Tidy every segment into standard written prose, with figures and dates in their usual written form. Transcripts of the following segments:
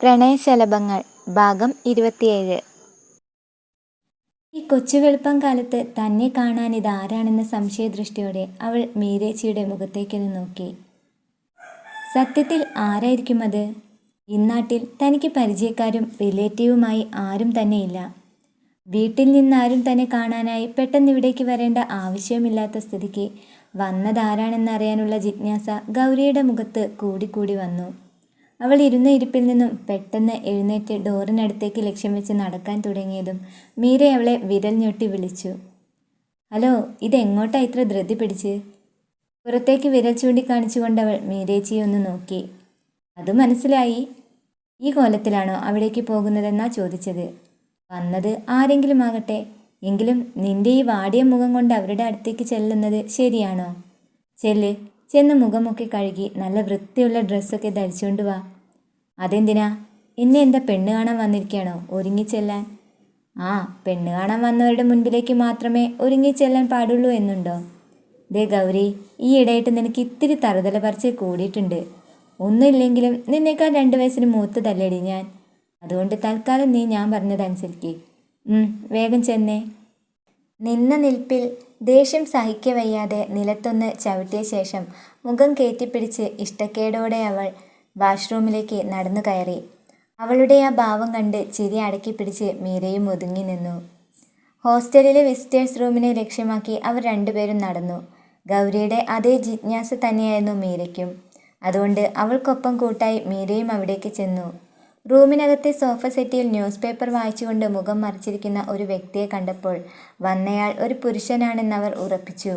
പ്രണയശലഭങ്ങൾ ഭാഗം 27. ഈ കൊച്ചു വെളുപ്പം കാലത്ത് തന്നെ കാണാൻ ഇതാരാണെന്ന സംശയദൃഷ്ടിയോടെ അവൾ മീരേച്ചിയുടെ മുഖത്തേക്കൊന്ന് നോക്കി. സത്യത്തിൽ ആരായിരിക്കും അത്? ഇന്നാട്ടിൽ തനിക്ക് പരിചയക്കാരും റിലേറ്റീവുമായി ആരും തന്നെയില്ല. വീട്ടിൽ നിന്നാരും തന്നെ കാണാനായി പെട്ടെന്ന് ഇവിടേക്ക് വരേണ്ട ആവശ്യമില്ലാത്ത സ്ഥിതിക്ക് വന്നതാരാണെന്നറിയാനുള്ള ജിജ്ഞാസ ഗൗരിയുടെ മുഖത്ത് കൂടിക്കൂടി വന്നു. അവൾ ഇരുന്ന ഇരിപ്പിൽ നിന്നും പെട്ടെന്ന് എഴുന്നേറ്റ് ഡോറിനടുത്തേക്ക് ലക്ഷ്യം വെച്ച് നടക്കാൻ തുടങ്ങിയതും മീര അവളെ വിരൽ ഞൊട്ടി വിളിച്ചു. ഹലോ, ഇതെങ്ങോട്ടാ ഇത്ര ധൃതി പിടിച്ച്? പുറത്തേക്ക് വിരൽ ചൂണ്ടിക്കാണിച്ചുകൊണ്ടവൾ മീരേച്ചിയെ ഒന്ന് നോക്കി. അത് മനസ്സിലായി. ഈ കോലത്തിലാണോ അവിടേക്ക് പോകുന്നതെന്നാ ചോദിച്ചത്. വന്നത് ആരെങ്കിലും ആകട്ടെ, എങ്കിലും നിന്റെ ഈ വാടിയ മുഖം കൊണ്ട് അവരുടെ അടുത്തേക്ക് ചെല്ലുന്നത് ശരിയാണോ? ചെന്ന് മുഖമൊക്കെ കഴുകി നല്ല വൃത്തിയുള്ള ഡ്രസ്സൊക്കെ ധരിച്ചുകൊണ്ട് വാ. അതെന്തിനാ? എന്നെ എന്താ പെണ്ണ് കാണാൻ വന്നിരിക്കുകയാണോ ഒരുങ്ങിച്ചെല്ലാൻ? ആ, പെണ്ണ് കാണാൻ വന്നവരുടെ മുൻപിലേക്ക് മാത്രമേ ഒരുങ്ങിച്ചെല്ലാൻ പാടുള്ളൂ എന്നുണ്ടോ? ദേ ഗൗരി, ഈ ഇടയായിട്ട് നിനക്ക് ഇത്തിരി തറുതല പറിച്ച് കൂടിയിട്ടുണ്ട്. ഒന്നുമില്ലെങ്കിലും നിന്നേക്കാൾ 2 വയസ്സിന് മൂത്തതല്ലേടി ഞാൻ. അതുകൊണ്ട് തൽക്കാലം നീ ഞാൻ പറഞ്ഞതനുസരിക്ക്. വേഗം ചെന്നേ. നിന്ന നിൽപ്പിൽ ദേഷ്യം സഹിക്കവയ്യാതെ നിലത്തൊന്ന് ചവിട്ടിയ ശേഷം മുഖം കയറ്റിപ്പിടിച്ച് ഇഷ്ടക്കേടോടെ അവൾ വാഷ്റൂമിലേക്ക് നടന്നു കയറി. അവളുടെ ആ ഭാവം കണ്ട് ചിരി അടക്കി പിടിച്ച് മീരയും ഒതുങ്ങി നിന്നു. ഹോസ്റ്റലിലെ വിസിറ്റേഴ്സ് റൂമിനെ ലക്ഷ്യമാക്കി അവർ രണ്ടുപേരും നടന്നു. ഗൗരിയുടെ അതേ ജിജ്ഞാസ തന്നെയായിരുന്നു മീരയ്ക്കും. അതുകൊണ്ട് അവൾക്കൊപ്പം കൂട്ടായി മീരയും അവിടേക്ക് ചെന്നു. റൂമിനകത്തെ സോഫ സെറ്റിൽ ന്യൂസ് പേപ്പർ വായിച്ചുകൊണ്ട് മുഖം മറിച്ചിരിക്കുന്ന ഒരു വ്യക്തിയെ കണ്ടപ്പോൾ വന്നയാൾ ഒരു പുരുഷനാണെന്നവർ ഉറപ്പിച്ചു.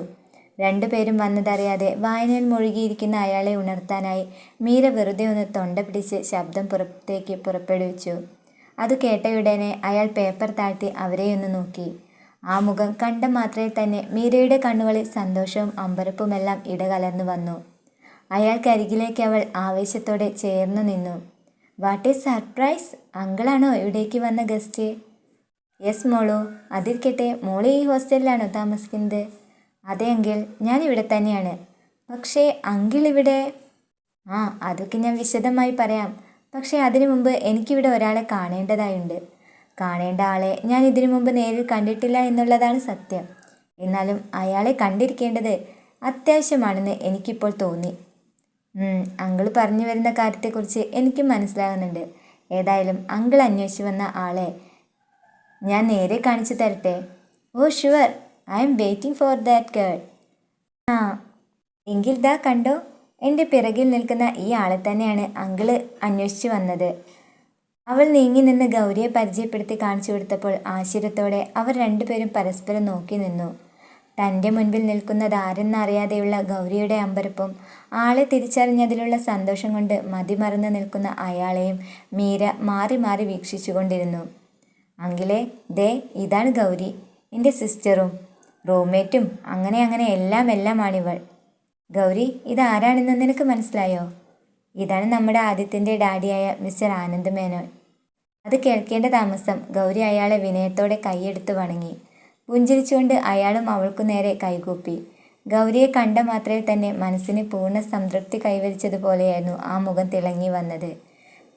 രണ്ടുപേരും വന്നതറിയാതെ വായനയിൽ മുഴുകിയിരിക്കുന്ന അയാളെ ഉണർത്താനായി മീര വെറുതെ ഒന്ന് തൊണ്ട പിടിച്ച് ശബ്ദം പുറത്തേക്ക് പുറപ്പെടുവിച്ചു. അത് കേട്ടയുടനെ അയാൾ പേപ്പർ താഴ്ത്തി അവരെയൊന്ന് നോക്കി. ആ മുഖം കണ്ട മാത്രമേ തന്നെ മീരയുടെ കണ്ണുകളിൽ സന്തോഷവും അമ്പരപ്പുമെല്ലാം ഇടകലർന്നു വന്നു. അയാൾക്കരികിലേക്ക് അവൾ ആവേശത്തോടെ ചേർന്നു നിന്നു. What is surprise! അങ്കിളാണോ ഇവിടേക്ക് വന്ന ഗസ്റ്റ്? യെസ് മോളു. അതിരിക്കട്ടെ, മോള് ഈ ഹോസ്റ്റലിലാണോ താമസിക്കുന്നത്? അതെ അങ്കിൾ, ഞാൻ ഇവിടെ തന്നെയാണ്. പക്ഷേ അങ്കിൾ ഇവിടെ? അതൊക്കെ ഞാൻ വിശദമായി പറയാം. പക്ഷേ അതിനു മുമ്പ് എനിക്കിവിടെ ഒരാളെ കാണേണ്ടതായുണ്ട്. കാണേണ്ട ആളെ ഞാൻ ഇതിനു മുമ്പ് നേരിൽ കണ്ടിട്ടില്ല എന്നുള്ളതാണ് സത്യം. എന്നാലും അയാളെ കണ്ടിരിക്കേണ്ടത് അത്യാവശ്യമാണെന്ന് എനിക്കിപ്പോൾ തോന്നി. അങ്കിൾ പറഞ്ഞു വരുന്ന കാര്യത്തെക്കുറിച്ച് എനിക്കും മനസ്സിലാകുന്നുണ്ട്. ഏതായാലും അങ്കിൾ അന്വേഷിച്ച് വന്ന ആളെ ഞാൻ നേരെ കാണിച്ചു തരട്ടെ? Oh sure, I am waiting for that girl. എങ്കിൽ ദാ കണ്ടോ, എൻ്റെ പിറകിൽ നിൽക്കുന്ന ഈ ആളെ തന്നെയാണ് അങ്കിള് അന്വേഷിച്ച് വന്നത്. അവൾ നീങ്ങി നിന്ന് ഗൗരിയെ പരിചയപ്പെടുത്തി കാണിച്ചു കൊടുത്തപ്പോൾ ആശ്ചര്യത്തോടെ അവർ രണ്ടുപേരും പരസ്പരം നോക്കി നിന്നു. തൻ്റെ മുൻപിൽ നിൽക്കുന്നത് ആരെന്നറിയാതെയുള്ള ഗൗരിയുടെ അമ്പരപ്പും ആളെ തിരിച്ചറിഞ്ഞതിലുള്ള സന്തോഷം കൊണ്ട് മതിമറന്ന് നിൽക്കുന്ന അയാളെയും മീര മാറി മാറി വീക്ഷിച്ചുകൊണ്ടിരുന്നു. അങ്കിളെ, ദേ ഇതാണ് ഗൗരി, എൻ്റെ സിസ്റ്ററും റൂംമേറ്റും, അങ്ങനെ എല്ലാമാണിവൾ. ഗൗരി, ഇതാരാണെന്ന് നിനക്ക് മനസ്സിലായോ? ഇതാണ് നമ്മുടെ ആദിത്യൻ്റെ ഡാഡിയായ മിസ്റ്റർ ആനന്ദ് മേനോൻ. അത് കേൾക്കേണ്ട താമസം ഗൗരി അയാളെ വിനയത്തോടെ കൈയെടുത്ത് വണങ്ങി. പുഞ്ചിരിച്ചുകൊണ്ട് അയാളും അവൾക്കു നേരെ കൈകൂപ്പി. ഗൗരിയെ കണ്ട മാത്രമേ തന്നെ മനസ്സിന് പൂർണ്ണ സംതൃപ്തി കൈവരിച്ചതുപോലെയായിരുന്നു ആ മുഖം തിളങ്ങി വന്നത്.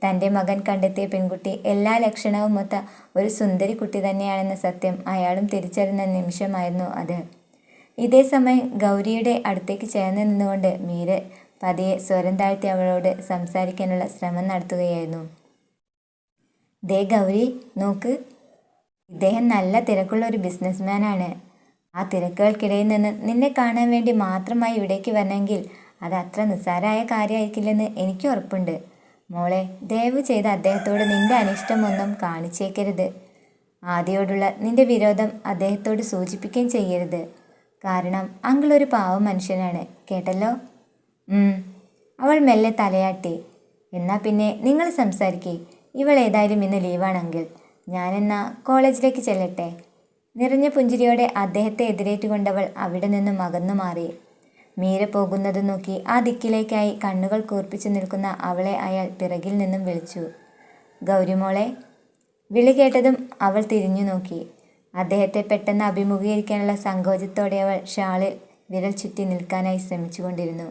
തൻ്റെ മകൻ കണ്ടെത്തിയ പെൺകുട്ടി എല്ലാ ലക്ഷണവും മൊത്ത ഒരു സുന്ദരി കുട്ടി തന്നെയാണെന്ന സത്യം അയാളും തിരിച്ചറിഞ്ഞ നിമിഷമായിരുന്നു അത്. ഇതേ സമയം ഗൗരിയുടെ അടുത്തേക്ക് ചേർന്ന് നിന്നുകൊണ്ട് മീര പതിയെ സ്വരം താഴ്ത്തി അവളോട് സംസാരിക്കാനുള്ള ശ്രമം നടത്തുകയായിരുന്നു. ദേ ഗൗരി, നോക്ക്, ഇദ്ദേഹം നല്ല തിരക്കുള്ള ഒരു ബിസിനസ്മാനാണ്. ആ തിരക്കുകൾക്കിടയിൽ നിന്ന് നിന്നെ കാണാൻ വേണ്ടി മാത്രമായി ഇവിടേക്ക് വരണമെങ്കിൽ അത് അത്ര നിസ്സാരമായ കാര്യമായിരിക്കില്ലെന്ന് എനിക്ക് ഉറപ്പുണ്ട്. മോളെ, ദയവ് ചെയ്ത് അദ്ദേഹത്തോട് നിന്റെ അനിഷ്ടമൊന്നും കാണിച്ചേക്കരുത്. ആദിയോടുള്ള നിന്റെ വിരോധം അദ്ദേഹത്തോട് സൂചിപ്പിക്കുകയും ചെയ്യരുത്. കാരണം അങ്കിൾ ഒരു പാവം മനുഷ്യനാണ്, കേട്ടല്ലോ? അവൾ മെല്ലെ തലയാട്ടി. എന്നാ പിന്നെ നിങ്ങൾ സംസാരിക്കേ. ഇവൾ ഏതായാലും ഇന്ന് ലീവാണെങ്കിൽ ഞാനെന്നാ കോളേജിലേക്ക് ചെല്ലട്ടെ. നിറഞ്ഞ പുഞ്ചിരിയോടെ അദ്ദേഹത്തെ എതിരേറ്റുകൊണ്ടവൾ അവിടെ നിന്നും അകന്നു മാറി. മീര പോകുന്നത് നോക്കി ആ ദിക്കിലേക്കായി കണ്ണുകൾ കൂർപ്പിച്ചു നിൽക്കുന്ന അവളെ അയാൾ പിറകിൽ നിന്നും വിളിച്ചു. ഗൗരിമോളെ. വിളി കേട്ടതും അവൾ തിരിഞ്ഞു നോക്കി. അദ്ദേഹത്തെ പെട്ടെന്ന് അഭിമുഖീകരിക്കാനുള്ള സങ്കോചത്തോടെ അവൾ ഷാളിൽ വിരൽ ചുറ്റി നിൽക്കാനായി ശ്രമിച്ചുകൊണ്ടിരുന്നു.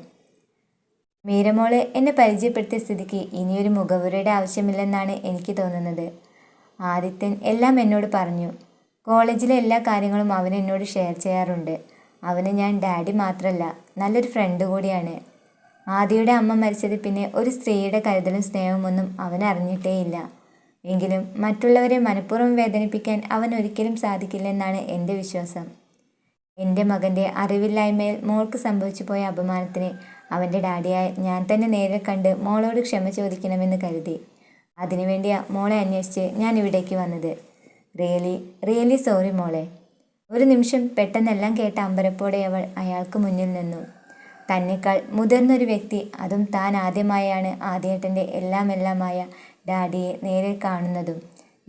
മീരമോള് എന്നെ പരിചയപ്പെടുത്തിയ സ്ഥിതിക്ക് ഇനിയൊരു മുഖവുരയുടെ ആവശ്യമില്ലെന്നാണ് എനിക്ക് തോന്നുന്നത്. ആദിത്യൻ എല്ലാം എന്നോട് പറഞ്ഞു. കോളേജിലെ എല്ലാ കാര്യങ്ങളും അവൻ എന്നോട് ഷെയർ ചെയ്യാറുണ്ട്. അവന് ഞാൻ ഡാഡി മാത്രമല്ല, നല്ലൊരു ഫ്രണ്ട് കൂടിയാണ്. ആദിയുടെ അമ്മ മരിച്ചത് പിന്നെ ഒരു സ്ത്രീയുടെ കരുതലും സ്നേഹവും ഒന്നും അവൻ അറിഞ്ഞിട്ടേയില്ല. എങ്കിലും മറ്റുള്ളവരെ മനഃപൂർവ്വം വേദനിപ്പിക്കാൻ അവൻ ഒരിക്കലും സാധിക്കില്ലെന്നാണ് എൻ്റെ വിശ്വാസം. എൻ്റെ മകൻ്റെ അറിവില്ലായ്മയിൽ മോൾക്ക് സംഭവിച്ചു പോയ അപമാനത്തിന് അവൻ്റെ ഡാഡിയായ ഞാൻ തന്നെ നേരിൽ കണ്ട് മോളോട് ക്ഷമ ചോദിക്കണമെന്ന് കരുതി. അതിനുവേണ്ടിയാ മോളെ അന്വേഷിച്ച് ഞാൻ ഇവിടേക്ക് വന്നത്. റിയലി സോറി മോളെ. ഒരു നിമിഷം പെട്ടെന്നെല്ലാം കേട്ട അമ്പരപ്പോടെ അവൾ അയാൾക്ക് മുന്നിൽ നിന്നു. തന്നെക്കാൾ മുതിർന്നൊരു വ്യക്തി, അതും താൻ ആദ്യമായാണ് ആദ്യേട്ടൻ്റെ എല്ലാമായ ഡാഡിയെ നേരിൽ കാണുന്നതും.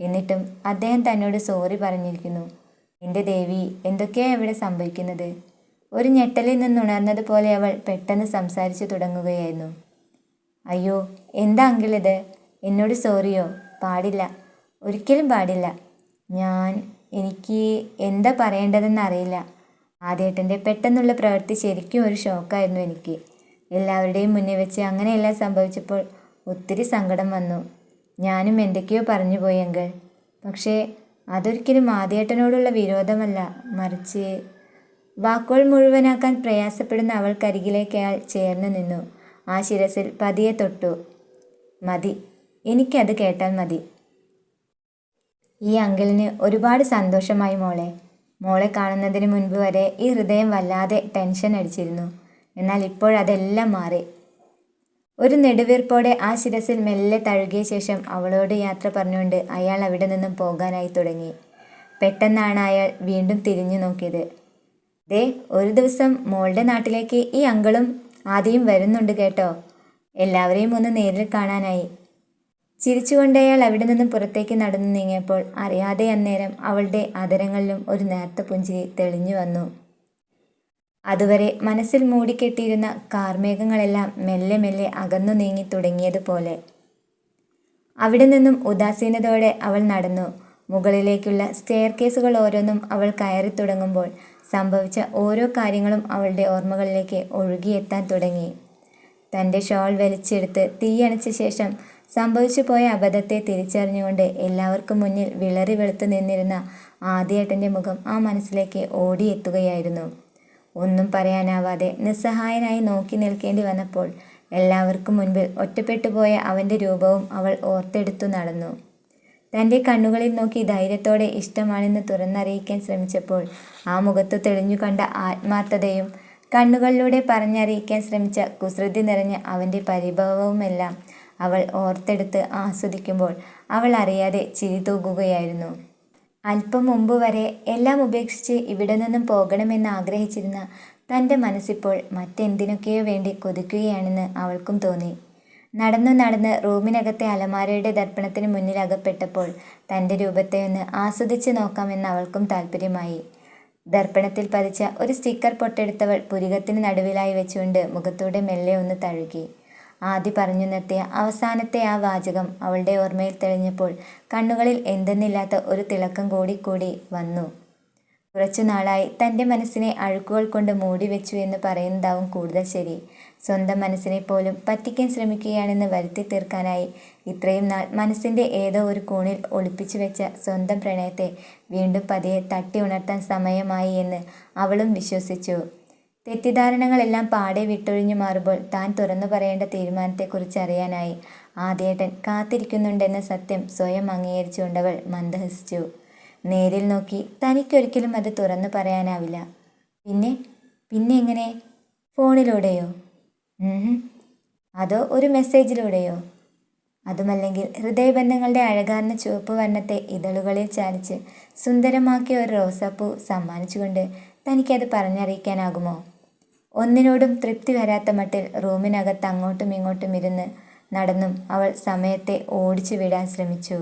എന്നിട്ടും അദ്ദേഹം തന്നോട് സോറി പറഞ്ഞിരിക്കുന്നു. എൻ്റെ ദേവി, എന്തൊക്കെയാണ് ഇവിടെ സംഭവിക്കുന്നത്? ഒരു ഞെട്ടലിൽ നിന്നുണർന്നതുപോലെ അവൾ പെട്ടെന്ന് സംസാരിച്ചു തുടങ്ങുകയായിരുന്നു. അയ്യോ, എന്താ അങ്കിൾ ഇത്? എന്നോട് സോറിയോ? പാടില്ല, ഒരിക്കലും പാടില്ല. എനിക്ക് എന്താ പറയേണ്ടതെന്ന് അറിയില്ല. ആദ്യേട്ടൻ്റെ പെട്ടെന്നുള്ള പ്രവൃത്തി ശരിക്കും ഒരു ഷോക്കായിരുന്നു എനിക്ക്. എല്ലാവരുടെയും മുന്നിൽ വെച്ച് അങ്ങനെയെല്ലാം സംഭവിച്ചപ്പോൾ ഒത്തിരി സങ്കടം വന്നു. ഞാനും എന്തൊക്കെയോ പറഞ്ഞു പോയി അങ്കിൾ. പക്ഷേ അതൊരിക്കലും ആദ്യേട്ടനോടുള്ള വിരോധമല്ല, മറിച്ച്... വാക്കുകൾ മുഴുവനാക്കാൻ പ്രയാസപ്പെടുന്ന അവൾക്കരികിലേക്ക് അയാൾ ചേർന്ന് നിന്നു. ആ ശിരസിൽ പതിയെ തൊട്ടു. മതി, എനിക്കത് കേട്ടാൽ മതി. ഈ അങ്കിളിന് ഒരുപാട് സന്തോഷമായി മോളെ. മോളെ കാണുന്നതിന് മുൻപ് വരെ ഈ ഹൃദയം വല്ലാതെ ടെൻഷൻ അടിച്ചിരുന്നു. എന്നാൽ ഇപ്പോഴതെല്ലാം മാറി. ഒരു നെടുവീർപ്പോടെ ആ ശിരസിൽ മെല്ലെ തഴുകിയ ശേഷം അവളോട് യാത്ര പറഞ്ഞുകൊണ്ട് അയാൾ അവിടെ നിന്നും പോകാനായി തുടങ്ങി. പെട്ടെന്നാണ് അയാൾ വീണ്ടും തിരിഞ്ഞു നോക്കിയത്. ദേ, ഒരു ദിവസം മോളുടെ നാട്ടിലേക്ക് ഈ അങ്കിളും ആദ്യം വരുന്നുണ്ട് കേട്ടോ. എല്ലാവരെയും ഒന്ന് നേരിൽ കാണാനായി. ചിരിച്ചുകൊണ്ട് അയാൾ അവിടെ നിന്നും പുറത്തേക്ക് നടന്നു നീങ്ങിയപ്പോൾ അറിയാതെ അന്നേരം അവളുടെ അധരങ്ങളിലും ഒരു നേർത്ത പുഞ്ചിരി തെളിഞ്ഞു വന്നു. അതുവരെ മനസ്സിൽ മൂടിക്കെട്ടിയിരുന്ന കാർമേഘങ്ങളെല്ലാം മെല്ലെ മെല്ലെ അകന്നു നീങ്ങി തുടങ്ങിയതുപോലെ. അവിടെ നിന്നും ഉദാസീനതയോടെ അവൾ നടന്നു. മുകളിലേക്കുള്ള സ്റ്റെയർ കേസുകൾ ഓരോന്നും അവൾ കയറി തുടങ്ങുമ്പോൾ സംഭവിച്ച ഓരോ കാര്യങ്ങളും അവളുടെ ഓർമ്മകളിലേക്ക് ഒഴുകിയെത്താൻ തുടങ്ങി. തൻ്റെ ഷോൾ വലിച്ചെടുത്ത് തീയണച്ച ശേഷം സംഭവിച്ചു പോയ അബദ്ധത്തെ തിരിച്ചറിഞ്ഞുകൊണ്ട് എല്ലാവർക്കും മുന്നിൽ വിളറി വെളുത്തു നിന്നിരുന്ന ആദ്യേട്ടൻ്റെ മുഖം ആ മനസ്സിലേക്ക് ഓടിയെത്തുകയായിരുന്നു. ഒന്നും പറയാനാവാതെ നിസ്സഹായനായി നോക്കി നിൽക്കേണ്ടി വന്നപ്പോൾ എല്ലാവർക്കും മുൻപിൽ ഒറ്റപ്പെട്ടു പോയ അവൻ്റെ രൂപവും അവൾ ഓർത്തെടുത്തു നടന്നു. തൻ്റെ കണ്ണുകളിൽ നോക്കി ധൈര്യത്തോടെ ഇഷ്ടമാണെന്ന് തുറന്നറിയിക്കാൻ ശ്രമിച്ചപ്പോൾ ആ മുഖത്ത് തെളിഞ്ഞു കണ്ട ആത്മാർത്ഥതയും കണ്ണുകളിലൂടെ പറഞ്ഞറിയിക്കാൻ ശ്രമിച്ച കുസൃതി നിറഞ്ഞ അവൻ്റെ പരിഭവവുമെല്ലാം അവൾ ഓർത്തെടുത്ത് ആസ്വദിക്കുമ്പോൾ അവൾ അറിയാതെ ചിരി തൂകുകയായിരുന്നു. അല്പം മുമ്പ് വരെ എല്ലാം ഉപേക്ഷിച്ച് ഇവിടെ നിന്നും പോകണമെന്ന് ആഗ്രഹിച്ചിരുന്ന തൻ്റെ മനസ്സിപ്പോൾ മറ്റെന്തിനൊക്കെയോ വേണ്ടി കൊതിക്കുകയാണെന്ന് അവൾക്കും തോന്നി. നടന്ന് റൂമിനകത്തെ അലമാരയുടെ ദർപ്പണത്തിന് മുന്നിൽ അകപ്പെട്ടപ്പോൾ തൻ്റെ രൂപത്തെ ഒന്ന് ആസ്വദിച്ച് നോക്കാമെന്ന് അവൾക്കും താല്പര്യമായി. ദർപ്പണത്തിൽ പതിച്ച ഒരു സ്റ്റിക്കർ പൊട്ടെടുത്തവൾ പുരികത്തിന് നടുവിലായി വെച്ചുകൊണ്ട് മുഖത്തൂടെ മെല്ലെ ഒന്ന് തഴുകി. ആദ്യ പറഞ്ഞു നിർത്തിയ അവസാനത്തെ ആ വാചകം അവളുടെ ഓർമ്മയിൽ തെളിഞ്ഞപ്പോൾ കണ്ണുകളിൽ എന്തെന്നില്ലാത്ത ഒരു തിളക്കം കൂടി വന്നു. കുറച്ചു നാളായി തൻ്റെ മനസ്സിനെ അഴുക്കുകൾ കൊണ്ട് മൂടി വെച്ചു എന്ന് പറയുന്നതാവും കൂടുതൽ ശരി. സ്വന്തം മനസ്സിനെ പോലും പറ്റിക്കാൻ ശ്രമിക്കുകയാണെന്ന് വരുത്തി തീർക്കാനായി ഇത്രയും നാൾ മനസ്സിൻ്റെ ഏതോ ഒരു കോണിൽ ഒളിപ്പിച്ചു വെച്ച സ്വന്തം പ്രണയത്തെ വീണ്ടും പതിയെ തട്ടി ഉണർത്താൻ സമയമായി എന്ന് അവളും വിശ്വസിച്ചു. തെറ്റിദ്ധാരണകളെല്ലാം പാടെ വിട്ടൊഴിഞ്ഞു മാറുമ്പോൾ താൻ തുറന്നു പറയേണ്ട തീരുമാനത്തെക്കുറിച്ച് അറിയാനായി ആദ്യേട്ടൻ കാത്തിരിക്കുന്നുണ്ടെന്ന സത്യം സ്വയം അംഗീകരിച്ചുകൊണ്ടവൾ മന്ദഹസിച്ചു. നേരിൽ നോക്കി തനിക്കൊരിക്കലും അത് തുറന്നു പറയാനാവില്ല. പിന്നെ എങ്ങനെ? ഫോണിലൂടെയോ? അതോ ഒരു മെസ്സേജിലൂടെയോ? അതുമല്ലെങ്കിൽ ഹൃദയബന്ധങ്ങളുടെ അഴകാർന്ന ചുവപ്പ് വർണ്ണത്തെ ഇതളുകളിൽ ചാലിച്ച് സുന്ദരമാക്കിയ ഒരു റോസാപ്പൂ സമ്മാനിച്ചുകൊണ്ട് തനിക്കത് പറഞ്ഞറിയിക്കാനാകുമോ? ഒന്നിനോടും തൃപ്തി വരാത്ത മട്ടിൽ റൂമിനകത്ത് അങ്ങോട്ടും ഇങ്ങോട്ടും ഇരുന്ന് നടന്നും അവൾ സമയത്തെ ഓടിച്ചു വിടാൻ ശ്രമിച്ചു.